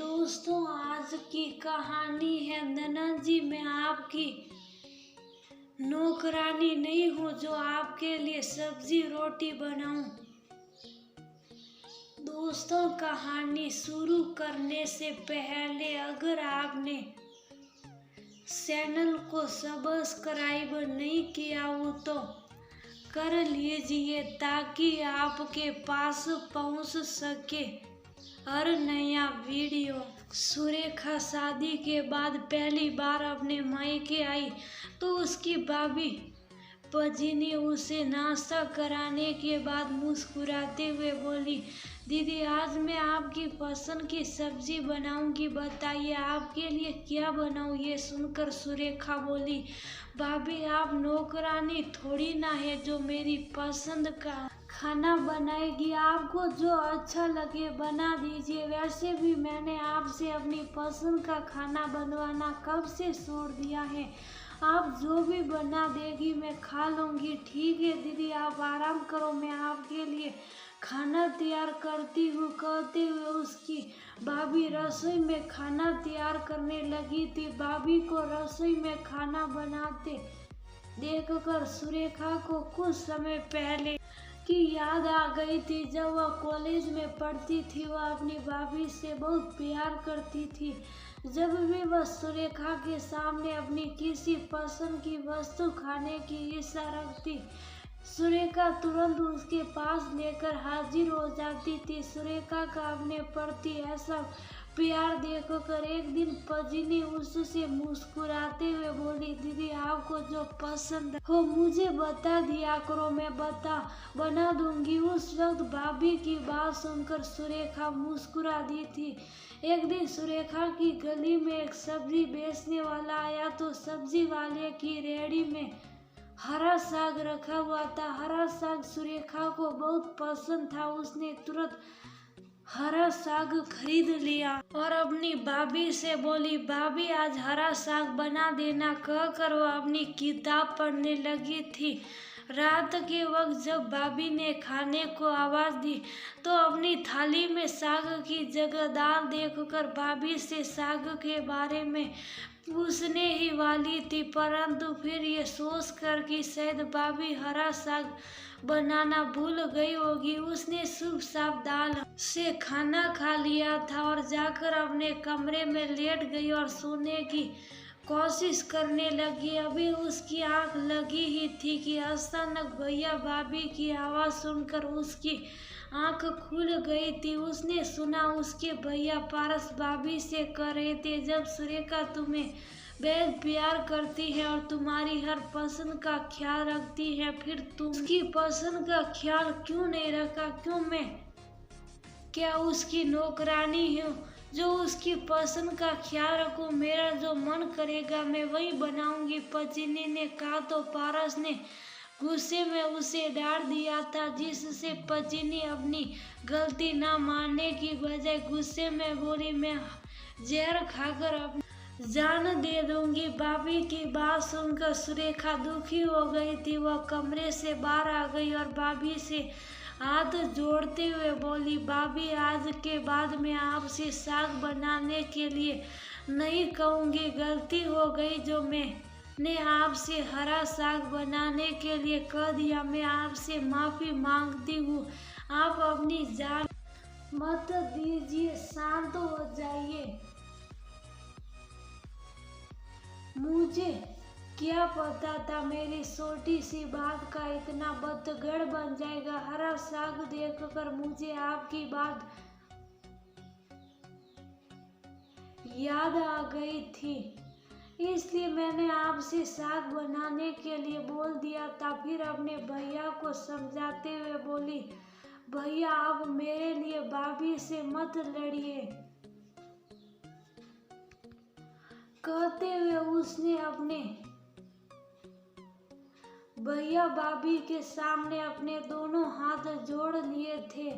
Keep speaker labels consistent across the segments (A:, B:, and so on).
A: दोस्तों, आज की कहानी है नन्हा जी। मैं आपकी नौकरानी नहीं हूँ जो आपके लिए सब्जी रोटी बनाऊं। दोस्तों, कहानी शुरू करने से पहले अगर आपने चैनल को सब्सक्राइब नहीं किया हो तो कर लीजिए ताकि आपके पास पहुंच सके हर नया वीडियो। सुरेखा शादी के बाद पहली बार अपने मायके आई तो उसकी भाभी पजी उसे नाश्ता कराने के बाद मुस्कुराते हुए बोली, दीदी आज मैं आपकी पसंद की सब्जी बनाऊंगी, बताइए आपके लिए क्या बनाऊं। ये सुनकर सुरेखा बोली, भाभी आप नौकरानी थोड़ी ना है जो मेरी पसंद का खाना बनाएगी, आपको जो अच्छा लगे बना दीजिए। वैसे भी मैंने आपसे अपनी पसंद का खाना बनवाना कब से छोड़ दिया है, आप जो भी बना देगी मैं खा लूँगी। ठीक है दीदी आप आराम करो, मैं आपके लिए खाना तैयार करती हूँ। कहते हुए उसकी भाभी रसोई में खाना तैयार करने लगी थी। भाभी को रसोई में खाना बनाते देखकर सुरेखा को कुछ समय पहले की याद आ गई थी। जब वह कॉलेज में पढ़ती थी वह अपनी भाभी से बहुत प्यार करती थी। जब भी वह सुरेखा के सामने अपनी किसी पसंद की वस्तु खाने की इच्छा रखती, सुरेखा तुरंत उसके पास लेकर हाजिर हो जाती थी। सुरेखा का अपने प्रति ऐसा प्यार देखकर एक दिन पजनी उससे मुस्कुराते हुए बोली, दीदी आपको जो पसंद हो मुझे बता दिया करो, मैं बना दूंगी। उस वक्त भाभी की बात सुनकर सुरेखा मुस्कुरा दी थी। एक दिन सुरेखा की गली में एक सब्जी बेचने वाला आया तो सब्जी वाले की रेहड़ी में हरा साग रखा हुआ था। हरा साग सुरेखा को बहुत पसंद था। उसने तुरंत हरा साग खरीद लिया और अपनी भाभी से बोली, भाभी आज हरा साग बना देना। कहकर वह अपनी किताब पढ़ने लगी थी। रात के वक्त जब भाभी ने खाने को आवाज दी तो अपनी थाली में साग की जगह दाल देखकर भाभी से साग के बारे में पूछने ही वाली थी, परंतु फिर ये सोच कर कि शायद भाभी हरा साग बनाना भूल गई होगी, उसने शुभ साफ दाल से खाना खा लिया था और जाकर अपने कमरे में लेट गई और सोने की कोशिश करने लगी। अभी उसकी आंख लगी ही थी कि अचानक भैया भाभी की आवाज़ सुनकर उसकी आंख खुल गई थी। उसने सुना उसके भैया पारस भाभी से कह रहे थे, जब सुरेखा तुम्हें बेहद प्यार करती है और तुम्हारी हर पसंद का ख्याल रखती है, फिर तुम उसकी पसंद का ख्याल क्यों नहीं रखा? क्यों मैं क्या उसकी नौकरानी हूँ जो उसकी पसंद का ख्याल रखूं? मेरा जो मन करेगा मैं वही बनाऊंगी। पत्नी ने कहा तो पारस ने गुस्से में उसे डांट दिया था, जिससे पत्नी अपनी गलती न मानने की बजाय गुस्से में बोली, मैं जहर खाकर अपनी जान दे दूंगी। भाभी की बात सुनकर सुरेखा दुखी हो गई थी। वह कमरे से बाहर आ गई और भाभी से हाथ जोड़ते हुए बोली, भाभी आज के बाद मैं आपसे साग बनाने के लिए नहीं कहूँगी। गलती हो गई जो मैंने आपसे हरा साग बनाने के लिए कह दिया। मैं आपसे माफ़ी मांगती हूँ। आप अपनी जान मत दीजिए, शांत हो जाइए। मुझे क्या पता था मेरी छोटी सी बात का इतना बतगड़ बन जाएगा। हरा साग देखकर मुझे आपकी बात याद आ गई थी, इसलिए मैंने आपसे साग बनाने के लिए बोल दिया था। फिर अपने भैया को समझाते हुए बोली, भैया आप मेरे लिए भाभी से मत लड़िए। कहते हुए उसने अपने भैया भाभी के सामने अपने दोनों हाथ जोड़ लिए थे।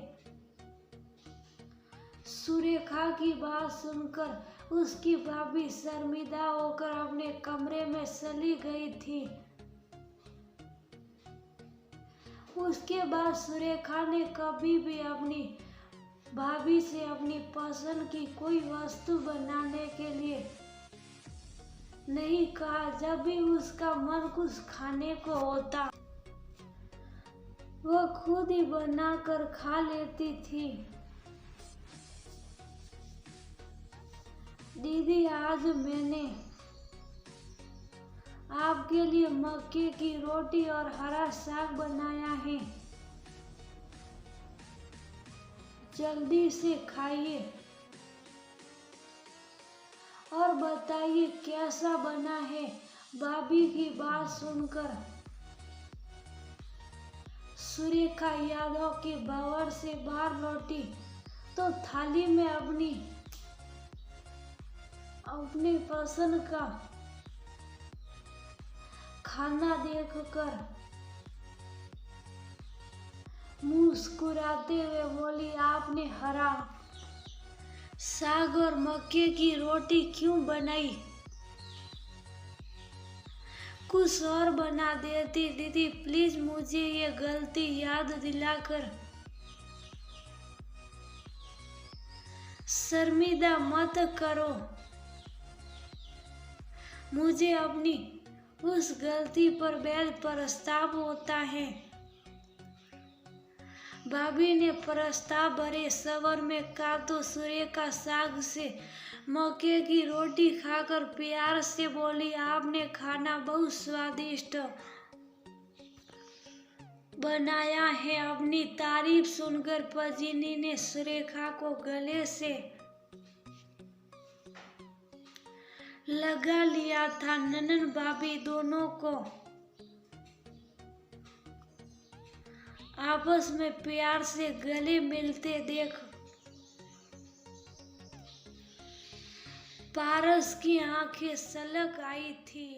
A: सुरेखा की बात सुनकर उसकी भाभी शर्मिंदा होकर अपने कमरे में चली गई थी। उसके बाद सुरेखा ने कभी भी अपनी भाभी से अपनी पसंद की कोई वस्तु बनाने के लिए नहीं कहा। जब भी उसका मन कुछ खाने को होता वह खुद ही बनाकर खा लेती थी। दीदी, आज मैंने आपके लिए मक्के की रोटी और हरा साग बनाया है, जल्दी से खाइए और बताइए कैसा बना है। भाभी की बात सुनकर सुरेखा यादव के भंवर से बाहर लौटी तो थाली में अपनी पसंद का खाना देखकर मुस्कुराते हुए बोली, आपने हरा साग और मक्के की रोटी क्यों बनाई? कुछ और बना देती। दीदी, प्लीज मुझे ये गलती याद दिलाकर शर्मिंदा मत करो। मुझे अपनी उस गलती पर बेहद पछतावा होता है। भाभी ने प्रस्ताव भरे स्वर में कहा तो सुरेखा साग से मक्के की रोटी खाकर प्यार से बोली, आपने खाना बहुत स्वादिष्ट बनाया है। अपनी तारीफ सुनकर पजीनी ने सुरेखा को गले से लगा लिया था। ननद भाभी दोनों को आपस में प्यार से गले मिलते देख पारस की आंखें सलग आई थी।